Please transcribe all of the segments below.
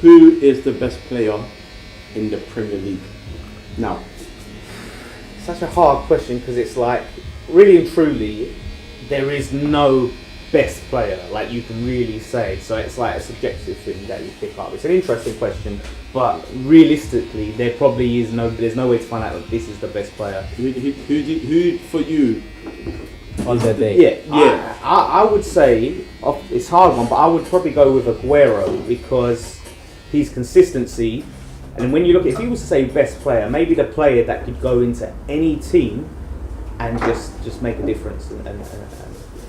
who is the best player in the Premier League now? Such a hard question because it's like, really and truly, there is no best player like you can really say. So it's like a subjective thing that you pick up. It's an interesting question, but realistically, there probably is there's no way to find out that this is the best player. Who for you? On the day. Yeah. I would say it's a hard one, but I would probably go with Aguero because his consistency. And when you look at, if you was to say best player, maybe the player that could go into any team and just make a difference and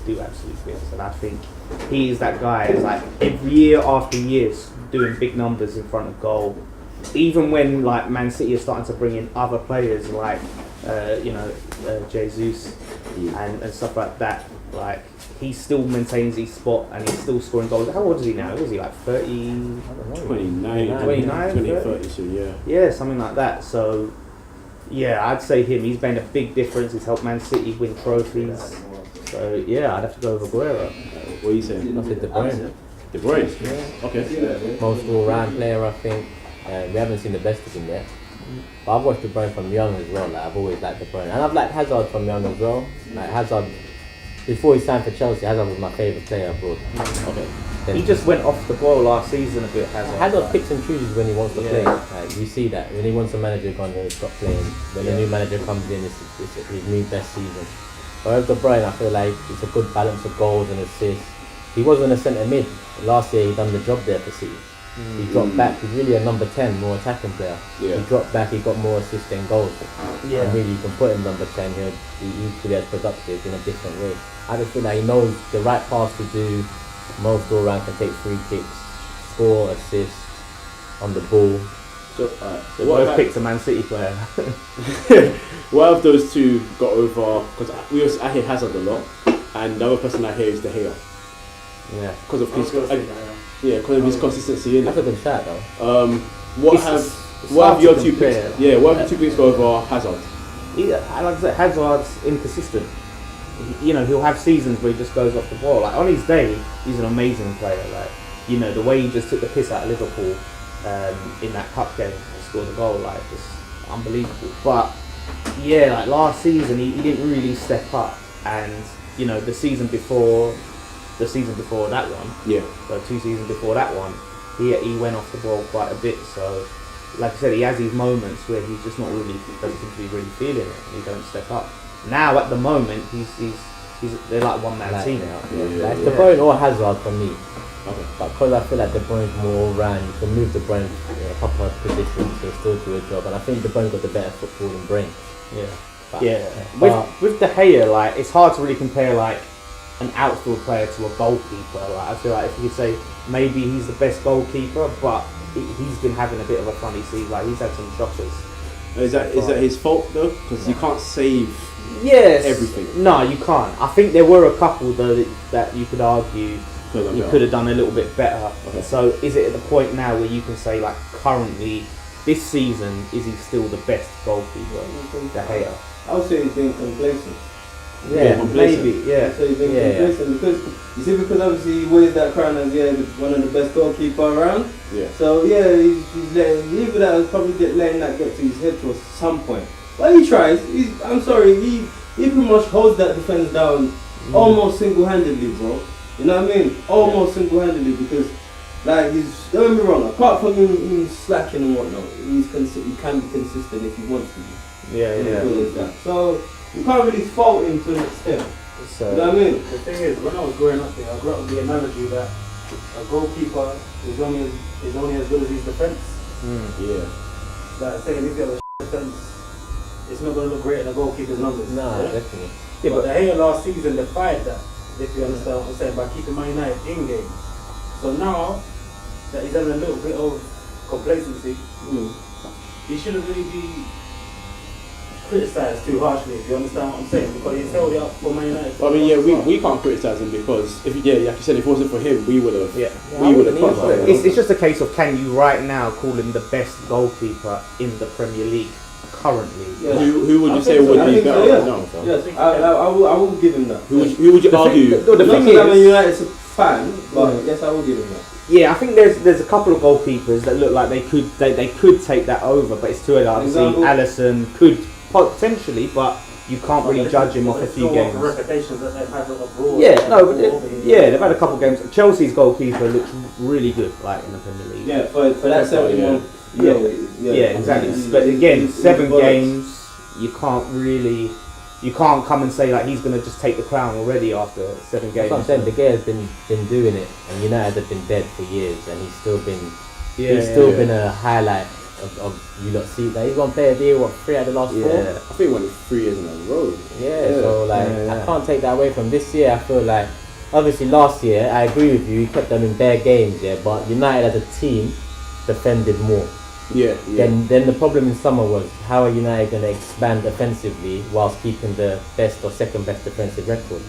do absolute bits. And I think he is that guy. It's like every year after years doing big numbers in front of goal. Even when like Man City are starting to bring in other players like Jesus and stuff like that, like he still maintains his spot and he's still scoring goals. How old is he now? Was he like 30? I don't know. 29, 30, so yeah. Yeah, something like that. So yeah, I'd say him. He's made a big difference. He's helped Man City win trophies. So yeah, I'd have to go with Aguero. What are you saying? I said De Bruyne. De Bruyne? Yeah. Okay. Most all-round player, I think. We haven't seen the best of him yet. But I've watched De Bruyne from young as well. Like, I've always liked De Bruyne. And I've liked Hazard from young as well. Like Hazard, before he signed for Chelsea, Hazard was my favourite player abroad. Okay. Then he just went off the ball last season a bit, Hazard picks and chooses when he wants to play. Like, you see that. When he wants a manager gone, he'll stop playing. When a new manager comes in, it's his new best season. Whereas De Bruyne, I feel like it's a good balance of goals and assists. He wasn't a centre mid. Last year, he done the job there for City. He dropped back. He's really a number 10, more attacking player. Yeah. He dropped back. He got more assists than goals. Yeah. And really, you can put him number 10. He'll be equally as productive in a different way. I just feel like he knows the right pass to do. Most all round, can take free kicks, score, assist on the ball. So what have picked a Man City player? What have those two got over? Because I hear Hazard a lot, and the other person I hear is De Gea. Yeah, because of his consistency. That's a good shot though. What have your two picks? Yeah, what have your 2 picks got over Hazard? Like I said, Hazard's inconsistent. He'll have seasons where he just goes off the ball. Like on his day, he's an amazing player. Like the way he just took the piss out of Liverpool in that cup game and scored a goal, like just unbelievable. But yeah, like last season he didn't really step up, and the season before that one, so 2 seasons before that one, he went off the ball quite a bit. So like I said, he has these moments where he's just not really doesn't seem to be really feeling it. He don't step up. Now at the moment they're like one man team now. De Bruyne or Hazard for me. Okay. But because I feel like De Bruyne's more all round, you can move De Bruyne in a couple of positions to still do a job. And I think De Bruyne got the better footballing brain. With De Gea, like it's hard to really compare like an outfield player to a goalkeeper. Like I feel like if you could say maybe he's the best goalkeeper, but he's been having a bit of a funny season. Like he's had some shockers. Is that his fault though? Because you can't save everything. No, you can't. I think there were a couple though that you could argue he could have done a little bit better. Okay. So is it at the point now where you can say like currently this season is he still the best goalkeeper? De Gea. I would say he's been complacent. Yeah, maybe. Yeah. So he's been complacent because obviously he wears that crown as one of the best goalkeeper around. Yeah. So he's letting that get to his head to some point. But he tries. He pretty much holds that defense down almost single-handedly, bro. You know what I mean? Almost single-handedly, because like don't get me wrong. Apart from him slacking and whatnot, he can be consistent if he wants to be. Yeah. So you can't really fault him to an extent. You know what I mean? The thing is, when I was growing up here, I grew up with the analogy that a goalkeeper is only as good as his defence. Like saying if you have a defence, it's not going to look great in a goalkeeper's numbers. Definitely. But De Gea last season defied that, if you understand what I'm saying, by keeping Man United in game. So now that he's having a little bit of complacency, he shouldn't really be criticised too harshly, if you understand what I'm saying, because he's held it up for Man United. I mean, we can't criticise him because like you said, if it wasn't for him, we would have. It's just a case of can you right now call him the best goalkeeper in the Premier League currently? Yeah. Who would you say would be better? Yes, I will give him that. Who would you argue? The thing is, I'm a United fan, but yes, I will give him that. Yeah, I think there's a couple of goalkeepers that look like they could take that over, but it's too early. Obviously, Alisson could potentially, but you can't really judge him off a few games. Reputations that they've had abroad. Yeah, no, but they've had a couple of games. Chelsea's goalkeeper looks really good, like in the Premier League. Yeah, for that 71. Yeah, exactly. But again, 7 games, you can't come and say like he's going to just take the crown already after 7 games. That's what I'm saying. De Gea's been doing it, and United have been dead for years, and he's still been a highlight of you lot see that he's won player of the year 3 out of the last 4. I think he won it 3 years in a row. So I can't take that away from this year. I feel like obviously last year I agree with you. He kept them in bare games, but United as a team defended more. Then the problem in summer was how are United going to expand offensively whilst keeping the best or second best defensive record?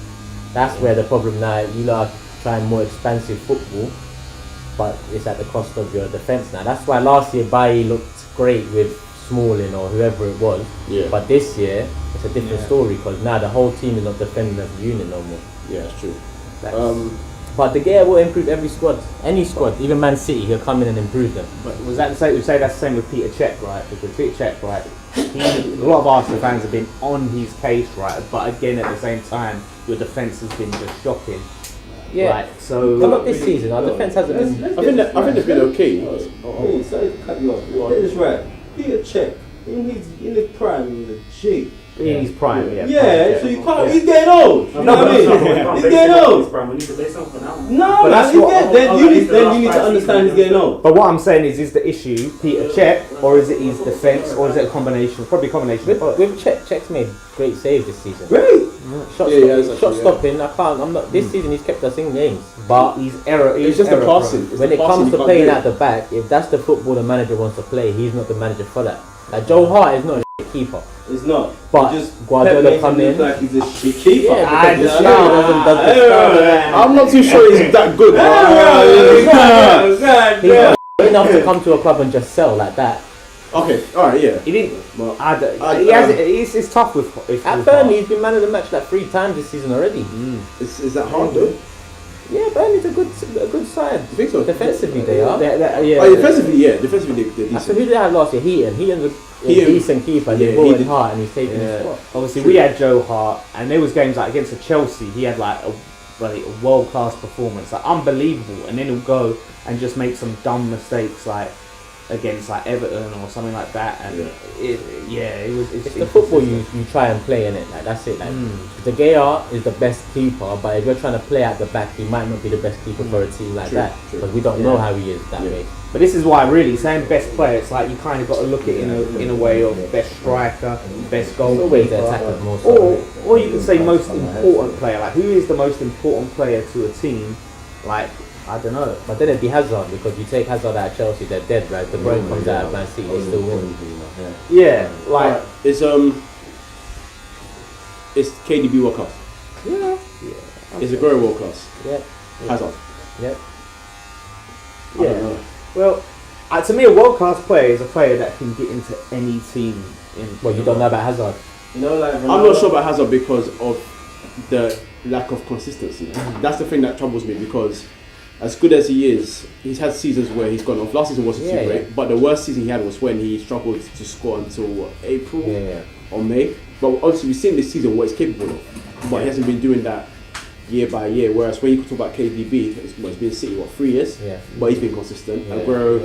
That's where the problem now. You lot are trying more expansive football, but it's at the cost of your defence now. That's why last year Bailly looked great with Smalling or whoever it was. But this year it's a different story because now the whole team is not defending as a unit no more. Yeah, that's true. But De Gea will improve every squad, any squad, even Man City. He'll come in and improve them. But was that the same? We say that's the same with Peter Cech, right? Because Peter Cech, right? A lot of Arsenal fans have been on his case, right? But again, at the same time, your defence has been just shocking. Yeah. Right, so but not this season. Our defence hasn't been. I think they've been okay. Sorry to cut you off. Get this right. Peter Cech, in his prime, he was a G. in his prime, so you can't. He's getting old. You know what I mean? He's getting old. We need to base something out. No, but you need to understand he's getting old. But what I'm saying is the issue Peter Cech, or is it his defence, or is it a combination? Probably a combination. With Cech's made great saves this season. Great. Shot stopping. I'm not. This season he's kept us in games, but It's just the passing. When it comes to playing at the back, if that's the football the manager wants to play, he's not the manager for that. Like Joe Hart is not a shit keeper. It's not. But Guardiola come in. Like he's a shit keeper. I'm not too sure he's that good. He's not good enough to come to a club and just sell like that. Okay, alright, yeah. He didn't. It's tough with. At Burnley, he's been man of the match like 3 times this season already. Is that hard though? Yeah, Burnley's a good side. I think so. Defensively, they are. Defensively, they're decent. So who did they have last year? Heaton's a decent keeper. They brought in Hart and he's taking his spot. Obviously, we had Joe Hart, and there was games like against Chelsea. He had like a world class performance, like unbelievable, and then he'll go and just make some dumb mistakes like against like Everton or something like that, and it's the football you try and play in it, like that's it. Like De Gea is the best keeper, but if you're trying to play at the back, he might not be the best keeper for a team like that, because we don't know how he is that way. But this is why really saying best player, it's like you kind of got to look at it in a way of best striker, best goalkeeper, or you can say most important player. Like who is the most important player to a team? Like I don't know. But then it'd be Hazard, because you take Hazard out of Chelsea, they're dead, right? De Bruyne comes out of Man City, they still win. It's KDB World Class. It's a growing world class. Hazard. Well, to me, a world class player is a player that can get into any team. Well, you don't know about Hazard. I'm not sure about Hazard because of the lack of consistency. That's the thing that troubles me, because as good as he is, he's had seasons where he's gone off. Last season wasn't too great, but the worst season he had was when he struggled to score until April or May. But obviously we've seen this season what he's capable of, but he hasn't been doing that year by year. Whereas when you talk about KDB, it's been City 3 years, but he's been consistent. Aguero,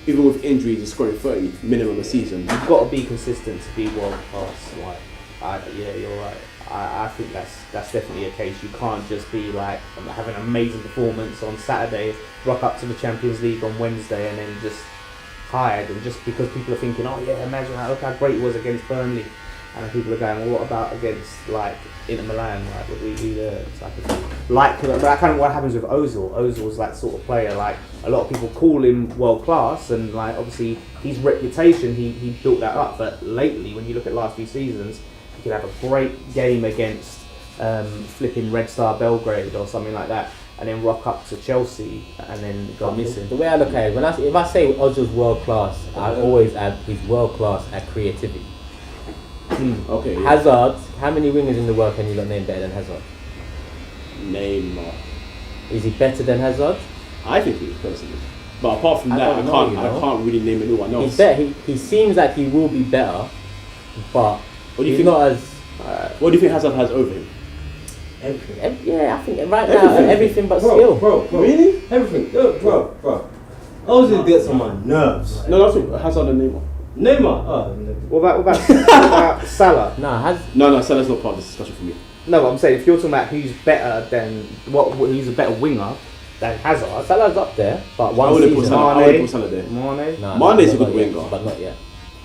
even with injuries, he's scoring 30 minimum a season. You've got to be consistent to be world class. You're right. I think that's definitely a case. You can't just be like have an amazing performance on Saturday, rock up to the Champions League on Wednesday, and then just hide. And just because people are thinking, imagine look how great he was against Burnley, and people are going, well, what about against like Inter Milan? Like what we do there? Like that kind of what happens with Ozil. Ozil's that sort of player. Like a lot of people call him world class, and like obviously his reputation, he built that up. But lately, when you look at last few seasons, he could have a great game against flipping Red Star Belgrade or something like that, and then rock up to Chelsea and then go missing. The way I look at it, if I say Ozil's world class, I always add he's world class at creativity. Okay. Hazard, how many wingers in the world can you not name better than Hazard? Neymar. Is he better than Hazard? I think he is personally. But apart from that, I can't really name anyone else. He's better. He seems like he will be better, but what do you he's think? Not as. What do you think Hazard has over him? Everything. Yeah, I think right now everything but skill. Bro. Really? Everything. Bro. I was gonna get on my nerves. No, that's Hazard and Neymar. Neymar? What about Salah? No, Salah's not part of this discussion for me. No, but I'm saying if you're talking about who's better than who's a better winger than Hazard. Salah's up there, but I wouldn't put Salah there. Mane. Mane's a good winger, but not yet.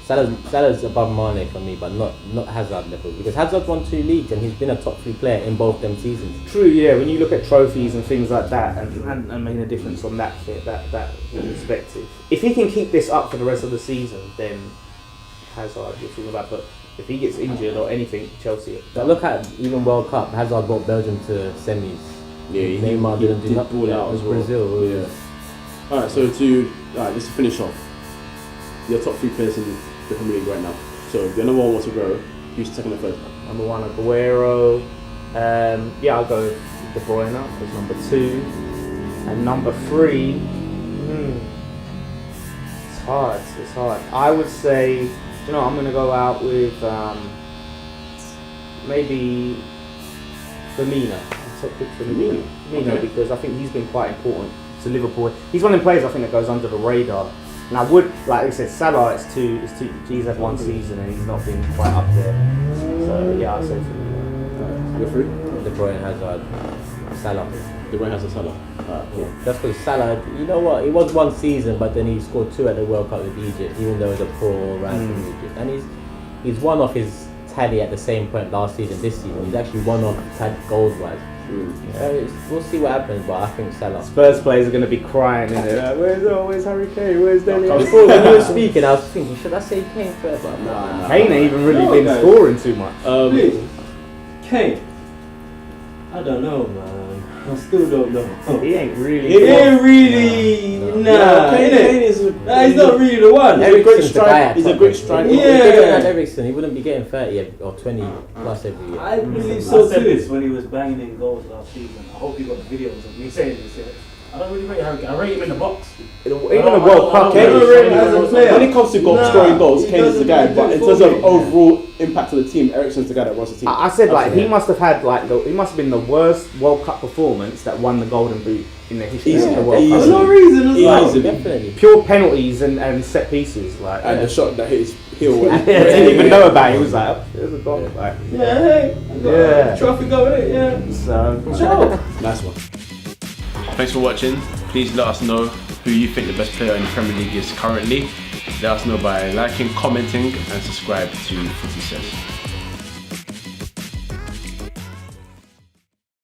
Salah's above Mane for me, but not Hazard level, because Hazard won 2 leagues and he's been a top 3 player in both them seasons. True, yeah. When you look at trophies and things like that, and making a difference on that perspective, if he can keep this up for the rest of the season, then Hazard you're talking about. But if he gets injured or anything, Chelsea. But look at even World Cup. Hazard brought Belgium to semis. Yeah, Neymar didn't do nothing. Ball out as well. Brazil. Yeah. All right, just to finish off, your top 3 players in the Premier League right now. So if the number 1 wants to go, who's second and third? Number 1, Aguero. I'll go De Bruyne as number 2, and number 3. It's hard. I would say, I'm going to go out with maybe Firmino. Top pick for Firmino. Okay. Because I think he's been quite important to Liverpool. He's one of the players I think that goes under the radar. And I would, like I said, Salah, it's too. He's had 1 season and he's not been quite up there. So yeah, I'd say Firmino. You're 3? De Bruyne, Hazard, Salah. De Bruyne has a Salah. Yeah, that's because Salah, you know what, it was 1 season, but then he scored 2 at the World Cup with Egypt, even though it was a poor run from Egypt. And he's one off his tally at the same point last season, this season. He's actually one off goals-wise. We'll see what happens, but I think Salah. Spurs players are going to be crying in there. Where's Harry Kane? Where's Dele Alli? Before when you were speaking, I was thinking, should I say Kane first? But Nah. Kane ain't even really been scoring too much. Please. Kane. I don't know, man. I still don't know. He ain't really. He ain't really. Nah. Kane is. He's not really the one. He's a great striker. He's a great striker. Yeah. Eriksen, he wouldn't be getting 30 or 20 plus every year. I believe I so said too. this when he was banging in goals last season. I hope you got the videos of me saying this. I don't really rate Harry Kane. I rate him in the box. Even a World Cup. Kane don't rate him as a player. When it comes to scoring goals, he Kane is the guy. doesn't But in do terms of it. overall impact to the team, Eriksen's the guy that runs the team. I said Absolutely. he must have had he must have been the worst World Cup performance that won the Golden Boot in the history Easily. of the World Easily. Cup. For no reason as well. Easily. Definitely. Pure penalties and set pieces And the shot that hit his heel. I didn't even know about it. He was like, there's a goal. Like, Yeah, hey. Yeah. Trophy go with it, yeah. so Nice one. Thanks for watching. Please let us know who you think the best player in the Premier League is currently. Let us know by liking, commenting and subscribe to Footy Says.